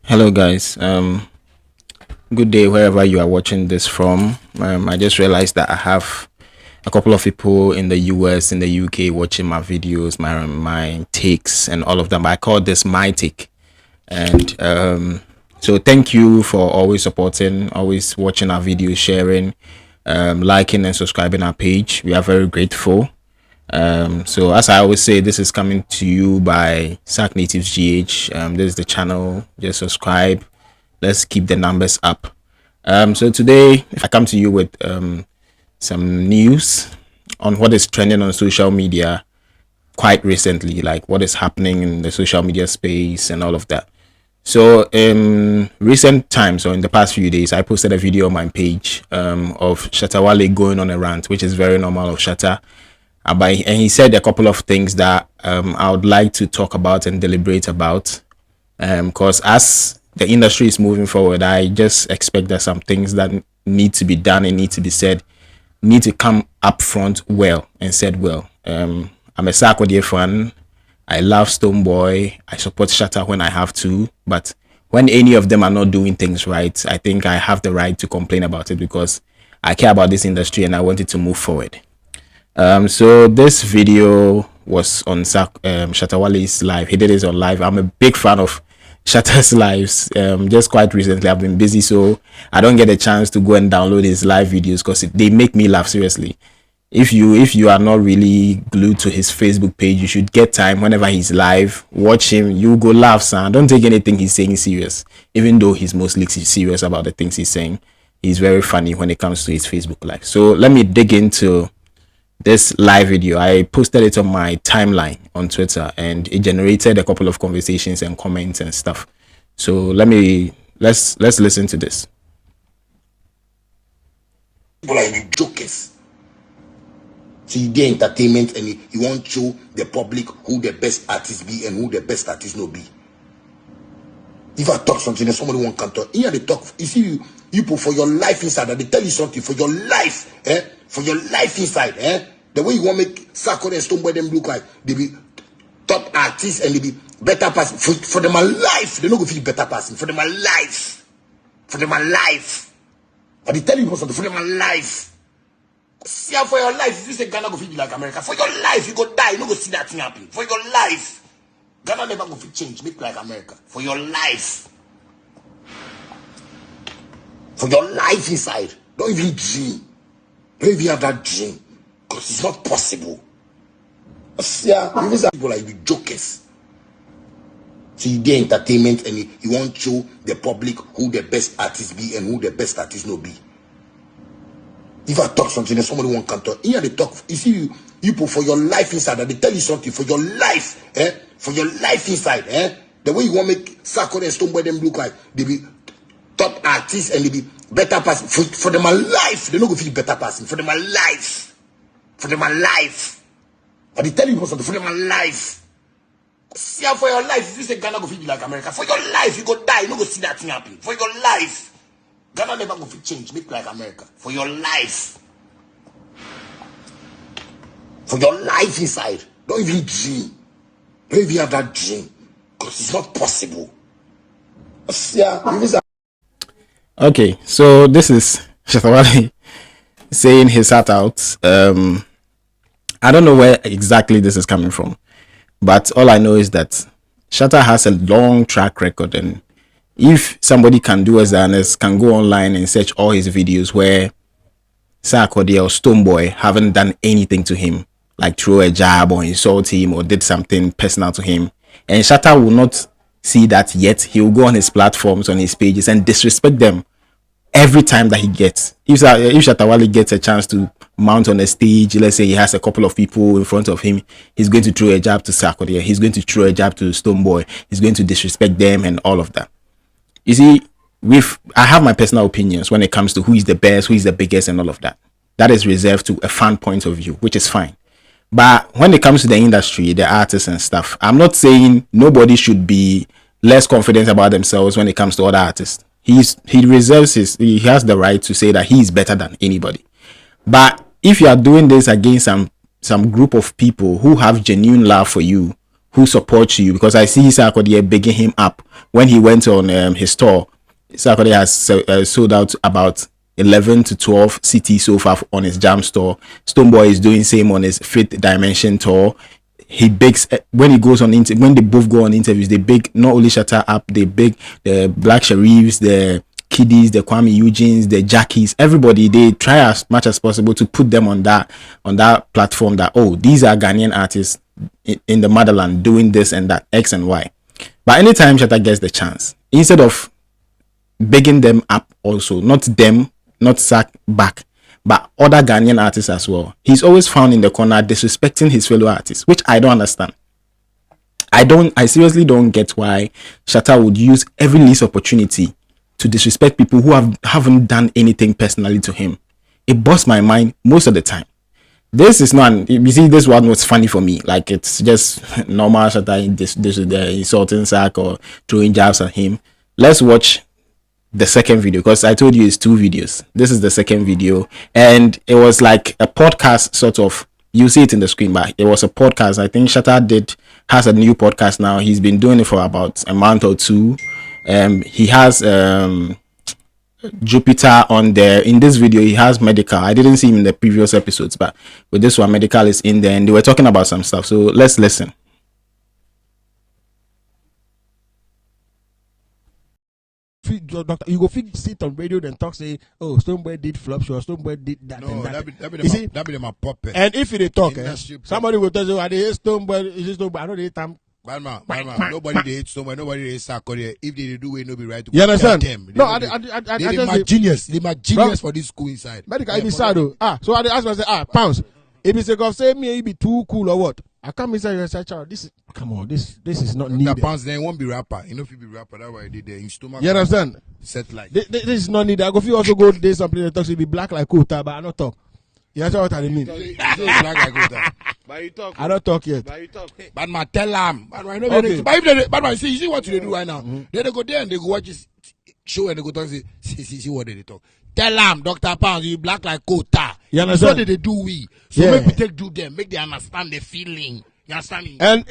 Hello guys, good day wherever you are watching this from. I just realized that I have a couple of people in the US, in the UK watching my videos, my takes and all of them. I call this my take. And so thank you for always supporting, always watching our videos, sharing, liking and subscribing our page. We are very grateful. So as I always say, this is coming to you by Sac Natives GH. This is the channel. Just subscribe. Let's keep the numbers up. So today I come to you with some news on what is trending on social media quite recently, like what is happening in the social media space and all of that. So in recent times, or in the past few days, I posted a video on my page of Shatta Wale going on a rant, which is very normal of Shatta. And he said a couple of things that I would like to talk about and deliberate about, because as the industry is moving forward, I just expect that some things that need to be done and need to be said need to come up front well and said well. I'm a Sarkodie fan. I love Stonebwoy. I support Shatta when I have to, but when any of them are not doing things right, I think I have the right to complain about it because I care about this industry and I want it to move forward. So this video was on Shatta Wale's live. He did it on live. I'm a big fan of Shatta's lives. Just quite recently I've been busy, so I don't get a chance to go and download his live videos because they make me laugh. Seriously, if you are not really glued to his Facebook page, you should get time whenever he's live, watch him. You go laugh, son. Don't take anything he's saying serious, even though he's mostly serious about the things he's saying. He's very funny when it comes to his Facebook live. So let me dig into this live video. I posted it on my timeline on Twitter and it generated a couple of conversations and comments and stuff. So let's listen to this. People are the jokers. So you get entertainment and you want to show the public who the best artists be and who the best artists no be. If I talk something and somebody won't come talk, here they talk. You see, you put for your life inside, they tell you something for your life, for your life inside, the way you want to make Sarkodie and Stonebwoy them look like they be top artists and they be better person for them alive. They don't go feel better person for them alive, for them alive. But they tell you something for them alive. See how for your life, if you say Ghana go feel like America, for your life you go die, you don't go see that thing happen. For your life, Ghana never go feel change, make like America. For your life. For your life inside. Don't even dream. Don't even have that dream. Because it's not possible. Yeah, people like the jokers. So you get entertainment and you want to show the public who the best artists be and who the best artists no be. If I talk something and somebody won't come talk, here they talk. You see, you put for your life inside, they tell you something for your life, for your life inside, the way you want to make Sarkodie and Stonebwoy them look like they be top artists and they be better person for them alive. They don't go feel better person for them alive. For them alive. But they tell you something for them alive. See how for your life, if you say Ghana go feel like America, for your life you go die, you don't go see that thing happen. For your life, Ghana never go feel change, make like America. For your life. For your life inside. Don't even dream. Don't even have that dream. Because it's not possible. Yeah. Okay, so this is Shatta Wale saying his heart out. I don't know where exactly this is coming from, but all I know is that Shatta has a long track record, and if somebody can do as honest, can go online and search all his videos where Sarkodie or Stonebwoy haven't done anything to him, like throw a jab or insult him or did something personal to him, and Shatta will not see that yet. He will go on his platforms, on his pages, and disrespect them every time that he gets. If Shatta Wale gets a chance to mount on a stage, let's say he has a couple of people in front of him, he's going to throw a jab to Sarkodie, he's going to throw a jab to Stonebwoy, he's going to disrespect them and all of that. You see, I have my personal opinions when it comes to who is the best, who is the biggest and all of that. That is reserved to a fan point of view, which is fine. But when it comes to the industry, the artists and stuff, I'm not saying nobody should be less confident about themselves when it comes to other artists. He has the right to say that he is better than anybody. But if you are doing this against some group of people who have genuine love for you, who supports you, because I see Sarkodie bigging him up when he went on his store. Sarkodie has sold out about 11 to 12 CT so far on his Jam store. Stonebwoy is doing same on his Fifth Dimension tour. He bigs when he goes on when they both go on interviews. They big not only Shatta up, they big the Black Sharifs, the Kiddies, the Kwame Eugenes, the Jackies, everybody. They try as much as possible to put them on that platform that, oh, these are Ghanaian artists in the motherland doing this and that, X and Y. But anytime Shatta gets the chance, instead of bigging them up also, not them, not Sack back, but other Ghanaian artists as well, he's always found in the corner disrespecting his fellow artists, which I don't understand. I seriously don't get why Shatta would use every least opportunity to disrespect people who haven't done anything personally to him. It busts my mind most of the time. This is not, you see, this one was funny for me. Like, it's just normal Shatta insulting Sack or throwing jabs at him. Let's watch the second video, because I told you it's 2 videos. This is the second video, and it was like a podcast sort of. You see it in the screen, but it was a podcast. I think Shatta has a new podcast now. He's been doing it for about a month or 2. He has Jupiter on there. In this video, he has Medical. I didn't see him in the previous episodes, but with this one, Medical is in there, and they were talking about some stuff. So let's listen. Doctor, you go sit on radio then talk, say, oh, Stonebwoy did flop show, Stonebwoy did that. No, and that. that be my puppet. And if they talk, somebody will tell you, I hate Stonebwoy, is it Stonebwoy? I know they time. Bad man. Nobody they hate Stonebwoy, nobody they hate Sarkodie. If they do it, no be right to you understand? Them. No, they my genius. They my genius for this school inside. Medical, it be sad though. So I ask myself, pounds. If it's a say me, it be too cool or what? I come inside and say, child, this is not needed. The pounds then won't be rapper. You know if you be rapper, that's why I did there. In stomach. You understand? Set like this is not needed. I go feel also go there something that talks to be black like Kota, but I not talk. You understand what I mean? Black like Kota. But you talk. I don't talk yet. But you talk. Bad man, tell them. Bad man, Okay. but if they, bad man, see what they do right now. They go there and they go watch this show and they go talk. See what they talk. Tell them, Dr. Pounds, you black like Kota. You understand? So they do we. So make we take do them, make they understand the feeling. You understand me? And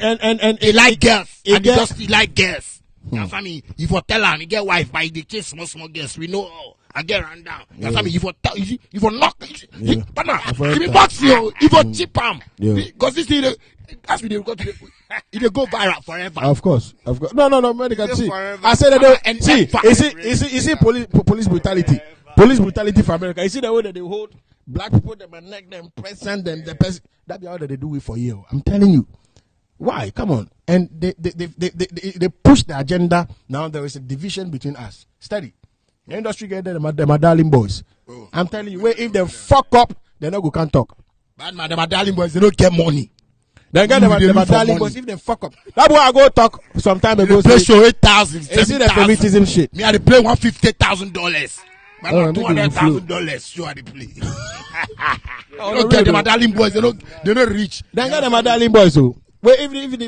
they like girls. And girl- just like girls. You understand me? If you tell them, you get wife, but they chase small girls. We know. I get run down. You understand me? If you knock, but now, if you box you, if you chip them, because this thing, as we go to it go viral forever. Of course. No, medical. See, forever. I said that. And See, forever. is it police brutality? Police brutality for America. You see the way that they hold black people, them and neck them, present them, the person. That be how they do it for you. I'm telling you. Why? Come on. And they push the agenda. Now there is a division between us. Study. The industry get there, they're my darling boys. Oh. I'm telling you, if they fuck up, they no go can't talk. Bad man, my darling boys, they don't get money. They get them my darling boys. If they fuck up, that's why I go talk sometime ago. They play show 8,000, Is it the 7,000. feminism shit? Me, I dey play $150,000. Man, Oh, $200,000. Show I dey play. Oh, They don't get them, my darling boys. They don't reach. They get them my darling boys. So, well, even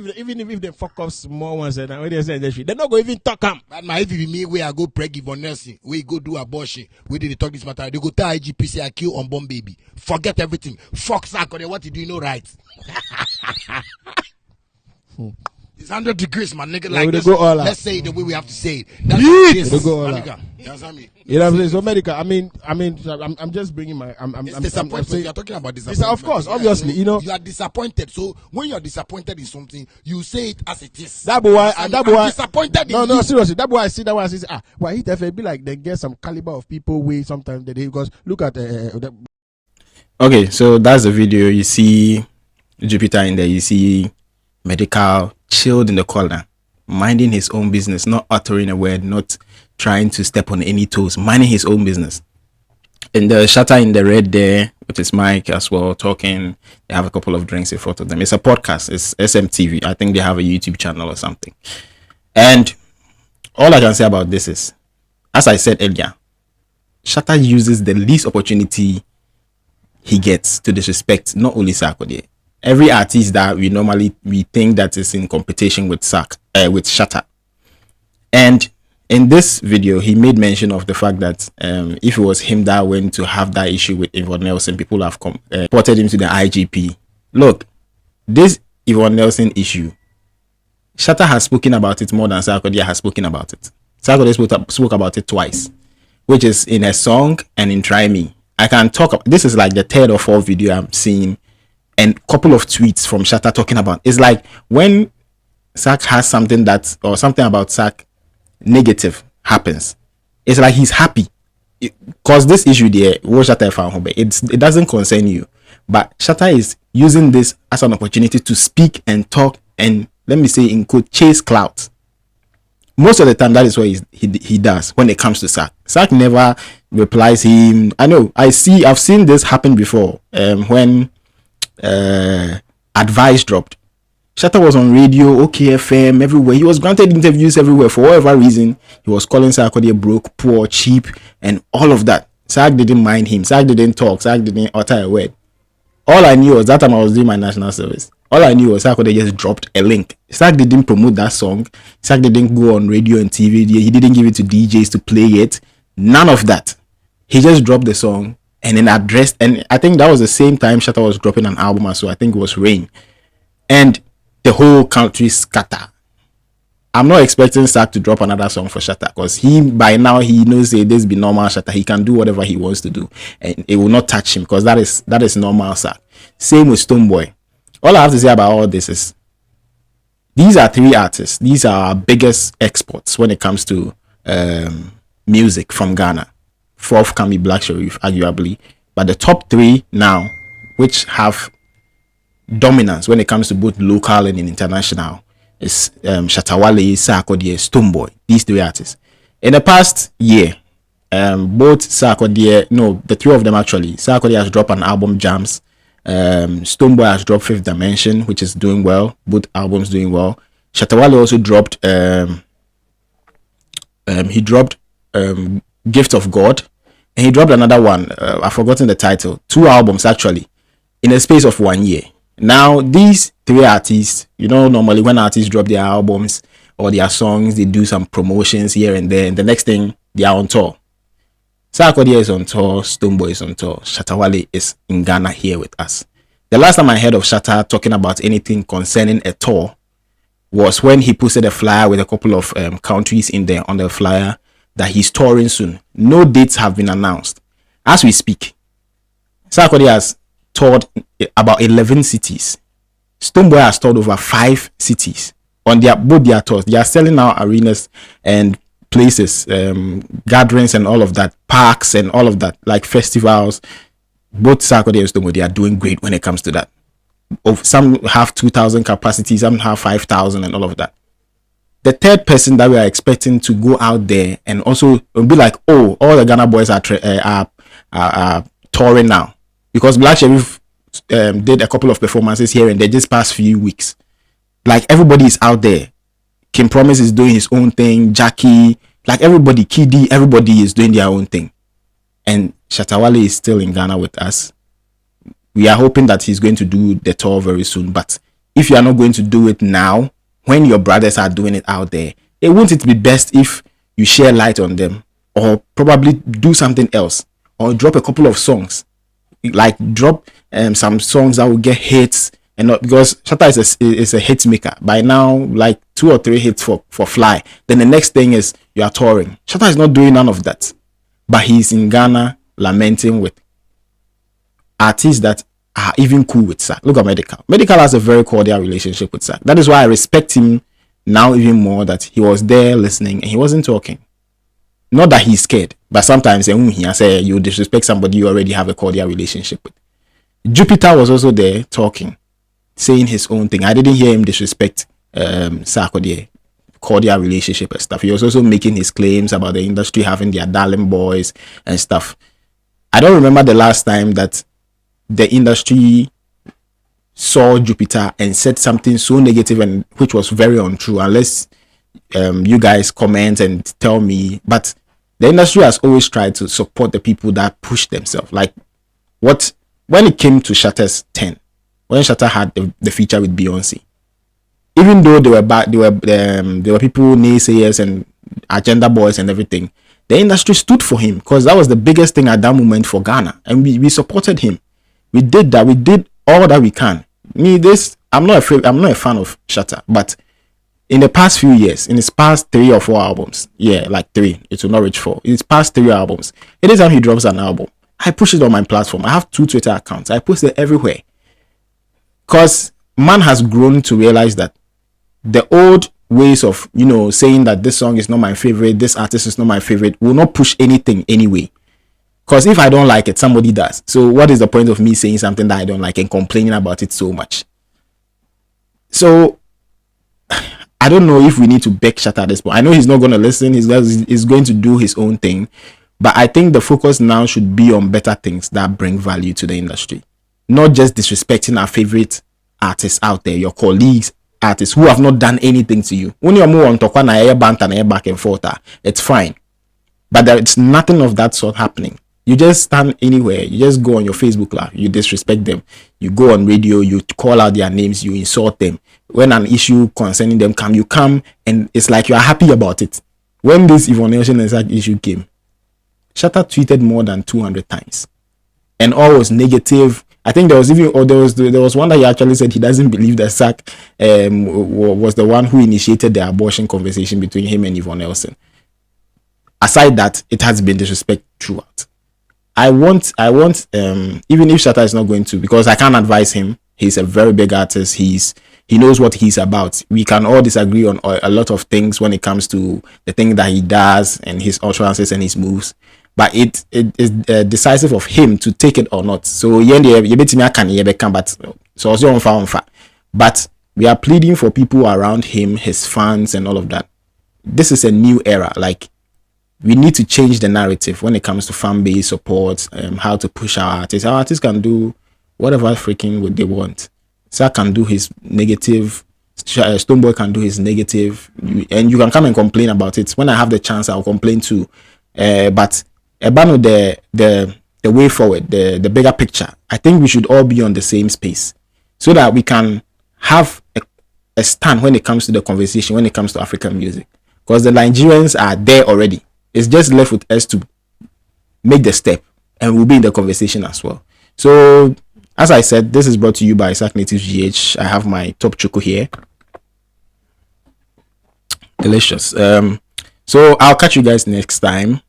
if they fuck up small ones, and when they say that shit, they not go even talk them. Bad man, if it be me, where I go preggy for nursing, where you go do abortion, where they talk this matter, they go tell IGP say I kill unborn baby. Forget everything. Fuck Sarkodie, what you do, you know right. It's 100 degrees, my nigga. Like they this, go all out. let's say it the way we have to say it. That's They go all my out. nigga. You understand me? You know what I'm saying? So, medical. I mean, I'm just bringing my. It's disappointment. saying- You're talking about disappointment. Of course, obviously, you know. You are disappointed. So when you're disappointed in something, you say it as it is. That boy, I'm disappointed No, in you. seriously. That boy, I see. Why he definitely be like they get some caliber of people way sometimes that they because look at Okay, so that's the video. You see Jupiter in there. You see Medical chilled in the corner, minding his own business, not uttering a word, not trying to step on any toes, minding his own business. And the Shatta in the red there with his mic as well, talking. They have a couple of drinks in front of them. It's a podcast. It's SMTV. I think they have a YouTube channel or something. And all I can say about this is, as I said earlier, Shatta uses the least opportunity he gets to disrespect not only Sarkodie, every artist that we think that is in competition with Shatta. And in this video, he made mention of the fact that if it was him that went to have that issue with Yvonne Nelson, people have reported him to the IGP. Look, this Yvonne Nelson issue Shatta has spoken about it more than Sarkodie has spoken about it. Sarkodie spoke about it twice, which is in a song and in Try Me. I can talk. This is like the third or fourth video I'm seeing, and couple of tweets from Shatta talking about. It's like when Sark has something that, or something about Sark negative happens, it's like he's happy because this issue there, it doesn't concern you, but Shatta is using this as an opportunity to speak and talk and, let me say in quote, chase clout. Most of the time that is what he does when it comes to Sark. Sark never replies him. I've seen this happen before. When Advice dropped, Shatta was on radio, OKFM, everywhere. He was granted interviews everywhere. For whatever reason, he was calling Sarkodie broke, poor, cheap, and all of that. Sark didn't mind him. Sark didn't talk. Sark didn't utter a word. All I knew was that time I was doing my national service. All I knew was Sarkodie just dropped a link. Sark didn't promote that song. Sark didn't go on radio and TV. He didn't give it to DJs to play it. None of that. He just dropped the song and then addressed. And I think that was the same time Shatta was dropping an album as well. I think it was Rain. And the whole country scatter. I'm not expecting Sark to drop another song for Shatta because by now he knows this be normal Shatta. He can do whatever he wants to do and it will not touch him because that is normal Sark. Same with Stonebwoy. All I have to say about all this is these are three artists. These are our biggest exports when it comes to music from Ghana. Fourth can be Black Sherif, arguably, but the top three now, which have dominance when it comes to both local and international, is Shatta Wale, Sarkodie, Stonebwoy. These three artists. In the past year, both the three of them actually. Sarkodie has dropped an album, Jams. Stonebwoy has dropped Fifth Dimension, which is doing well. Both albums doing well. Shatta Wale also dropped. He dropped Gift of God, and he dropped another one. I've forgotten the title. 2 albums actually, in a space of 1 year. Now, these three artists, normally when artists drop their albums or their songs, they do some promotions here and there, and the next thing, they are on tour. Sarkodie is on tour, Stonebwoy is on tour, Shatta Wale is in Ghana here with us. The last time I heard of Shatta talking about anything concerning a tour was when he posted a flyer with a couple of countries in there on the flyer that he's touring soon. No dates have been announced. As we speak, Sarkodie has toured about 11 cities. Stonebwoy has toured over 5 cities on both their tours. They are selling out arenas and places, gatherings and all of that, parks and all of that, like festivals. Both Sarkodie and Stonebwoy, they are doing great when it comes to that. Some have 2,000 capacity, some have 5,000 and all of that. The third person that we are expecting to go out there and also be like, all the Ghana boys are touring now. Because Black Sherif did a couple of performances here and there just past few weeks. Like everybody is out there. Kim Promise is doing his own thing. Jackie, like everybody, Kiddy, everybody is doing their own thing. And Shatta Wale is still in Ghana with us. We are hoping that he's going to do the tour very soon. But if you are not going to do it now, when your brothers are doing it out there, wouldn't it be best if you share light on them or probably do something else or drop a couple of songs? Like drop some songs that will get hits, and not because Shatta is a hit maker by now, like 2 or 3 hits for Fly. Then the next thing is you are touring. Shatta is not doing none of that, but he's in Ghana lamenting with artists that are even cool with Sark. Look at Medical. Medical has a very cordial relationship with Sark. That is why I respect him now even more, that he was there listening and he wasn't talking. Not that he's scared, but sometimes he say you disrespect somebody you already have a cordial relationship with. Jupiter was also there talking, saying his own thing. I didn't hear him disrespect Sarkodie, cordial relationship and stuff. He was also making his claims about the industry having their darling boys and stuff. I don't remember the last time that the industry saw Jupiter and said something so negative and which was very untrue, unless you guys comment and tell me. But the industry has always tried to support the people that push themselves. Like when it came to Shatta's 10, when Shatta had the feature with Beyonce, even though there were people, naysayers and agenda boys and everything, the industry stood for him because that was the biggest thing at that moment for Ghana, and we supported him. We did that. We did all that we can. I'm not a fan of Shatta, but in the past few years, in his past 3 or 4 albums, yeah, like 3, it will not reach 4. In his past 3 albums, anytime he drops an album, I push it on my platform. I have 2 Twitter accounts. I post it everywhere. Because man has grown to realize that the old ways of, saying that this song is not my favorite, this artist is not my favorite, will not push anything anyway. Because if I don't like it, somebody does. So what is the point of me saying something that I don't like and complaining about it so much? So I don't know if we need to beg Shatta at this point. I know he's not going to listen. He's going to do his own thing. But I think the focus now should be on better things that bring value to the industry. Not just disrespecting our favorite artists out there, your colleagues, artists who have not done anything to you. When you're more on talk back and forth, it's fine. But there's nothing of that sort happening. You just stand anywhere. You just go on your Facebook Live. You disrespect them. You go on radio. You call out their names. You insult them. When an issue concerning them you come and it's like you are happy about it. When this Yvonne Nelson and Zach issue came, Shatta tweeted more than 200 times, and all was negative. I think there was one that he actually said he doesn't believe that Zach was the one who initiated the abortion conversation between him and Yvonne Nelson. Aside that, it has been disrespect throughout. I want even if Shatta is not going to, because I can't advise him. He's a very big artist. He knows what he's about. We can all disagree on a lot of things when it comes to the thing that he does and his utterances and his moves. But it is decisive of him to take it or not. So but we are pleading for people around him, his fans and all of that. This is a new era. Like, we need to change the narrative when it comes to fan base support, how to push our artists. Our artists can do whatever freaking what they want. Zach can do his negative, Stonebwoy can do his negative, and you can come and complain about it. When I have the chance, I'll complain too. But about the way forward, the bigger picture, I think we should all be on the same space so that we can have a stand when it comes to the conversation, when it comes to African music. Because the Nigerians are there already. It's just left with us to make the step, and we'll be in the conversation as well. So, as I said, this is brought to you by Sack Native GH. I have my top choco here. Delicious. So I'll catch you guys next time,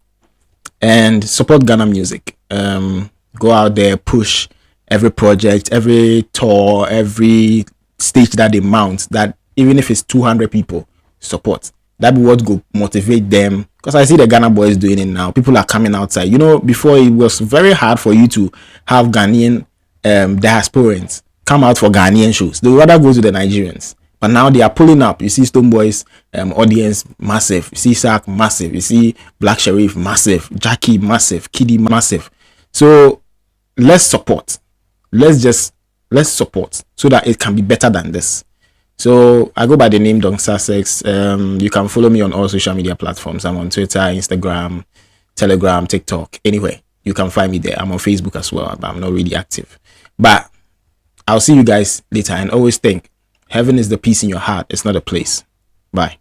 and support Ghana music. Go out there, push every project, every tour, every stage that they mount. That even if it's 200 people, support. That be what go motivate them. Because I see the Ghana boys doing it now. People are coming outside. Before it was very hard for you to have Ghanaian diasporans come out for Ghanaian shows. They would rather go to the Nigerians. But now they are pulling up. You see Stonebwoy's audience massive. You see Sark massive. You see Black Sherif massive. Jackie massive. Kiddy massive. So let's support. Let's support so that it can be better than this. So I go by the name Don Sussex. You can follow me on all social media platforms. I'm on Twitter, Instagram, Telegram, TikTok. Anyway, you can find me there. I'm on Facebook as well, but I'm not really active. But I'll see you guys later, and always think heaven is the peace in your heart. It's not a place. Bye.